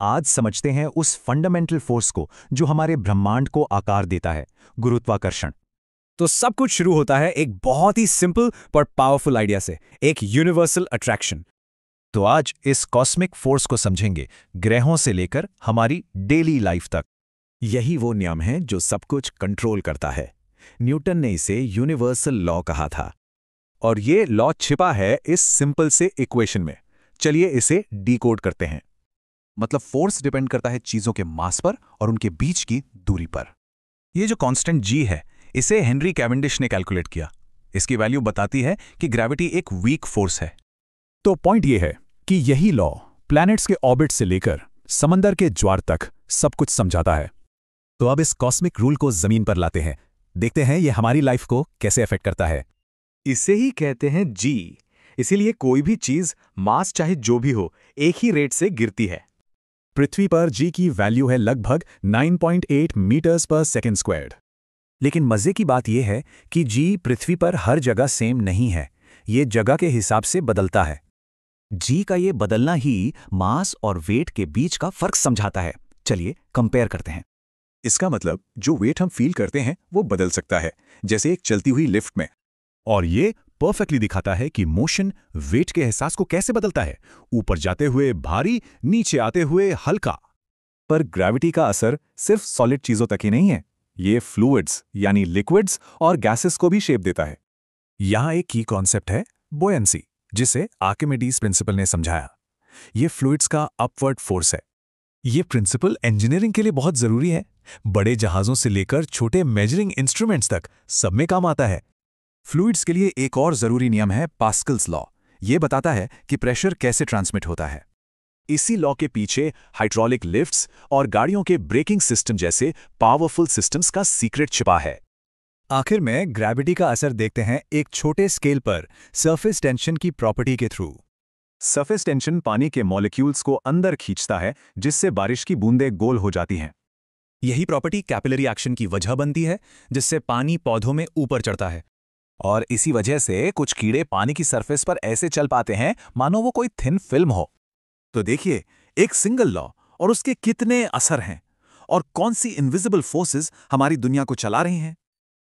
आज समझते हैं उस फंडामेंटल फोर्स को जो हमारे ब्रह्मांड को आकार देता है, गुरुत्वाकर्षण। तो सब कुछ शुरू होता है एक बहुत ही सिंपल पर पावरफुल आइडिया से, एक यूनिवर्सल अट्रैक्शन। तो आज इस कॉस्मिक फोर्स को समझेंगे, ग्रहों से लेकर हमारी डेली लाइफ तक। यही वो नियम है जो सब कुछ कंट्रोल करता है। न्यूटन ने इसे यूनिवर्सल लॉ कहा था। और ये लॉ छिपा है इस सिंपल से इक्वेशन में। चलिए इसे डिकोड करते हैं। मतलब फोर्स डिपेंड करता है चीजों के मास पर और उनके बीच की दूरी पर। ये जो कांस्टेंट जी है, इसे हेनरी कैवेंडिश ने कैलकुलेट किया। इसकी वैल्यू बताती है कि ग्रेविटी एक वीक फोर्स है। तो पॉइंट ये है कि यही लॉ प्लैनेट्स के ऑर्बिट से लेकर समंदर के ज्वार तक सब कुछ समझाता है। तो अब इस कॉस्मिक रूल को जमीन पर लाते हैं, देखते हैं ये हमारी लाइफ को कैसे अफेक्ट करता है। इसे ही कहते हैं जी। इसीलिए कोई भी चीज, मास चाहे जो भी हो, एक ही रेट से गिरती है। पृथ्वी पर जी की वैल्यू है लगभग 9.8 मीटर्स पर सेकेंड स्क्वायर्ड। लेकिन मजे की बात यह है कि जी पृथ्वी पर हर जगह सेम नहीं है, ये जगह के हिसाब से बदलता है। जी का ये बदलना ही मास और वेट के बीच का फर्क समझाता है। चलिए कंपेयर करते हैं। इसका मतलब जो वेट हम फील करते हैं वो बदल सकता है, जैसे एक चलती हुई लिफ्ट में। और ये परफेक्टली दिखाता है कि मोशन वेट के एहसास को कैसे बदलता है, ऊपर जाते हुए भारी, नीचे आते हुए हल्का। पर ग्रेविटी का असर सिर्फ सॉलिड चीजों तक ही नहीं है। ये फ्लूइड्स यानी लिक्विड्स और गैसेस को भी शेप देता है। यहां एक की कॉन्सेप्ट है बोयंसी, जिसे आर्किमिडीज प्रिंसिपल ने समझाया। ये फ्लूइड्स का अपवर्ड फोर्स है। ये प्रिंसिपल इंजीनियरिंग के लिए बहुत जरूरी है। बड़े जहाजों से लेकर छोटे मेजरिंग इंस्ट्रूमेंट्स तक सब में काम आता है। फ्लूइड्स के लिए एक और जरूरी नियम है पास्कल्स लॉ। ये बताता है कि प्रेशर कैसे ट्रांसमिट होता है। इसी लॉ के पीछे हाइड्रोलिक लिफ्ट्स और गाड़ियों के ब्रेकिंग सिस्टम जैसे पावरफुल सिस्टम्स का सीक्रेट छिपा है। आखिर में ग्रेविटी का असर देखते हैं एक छोटे स्केल पर सरफेस टेंशन की प्रॉपर्टी के थ्रू। सरफेस टेंशन पानी के मॉलिक्यूल्स को अंदर खींचता है, जिससे बारिश की बूंदें गोल हो जाती हैं। यही प्रॉपर्टी कैपिलरी एक्शन की वजह बनती है, जिससे पानी पौधों में ऊपर चढ़ता है। और इसी वजह से कुछ कीड़े पानी की सरफेस पर ऐसे चल पाते हैं मानो वो कोई थिन फिल्म हो। तो देखिए, एक सिंगल लॉ और उसके कितने असर हैं, और कौन सी इनविजिबल फोर्सेस हमारी दुनिया को चला रही हैं।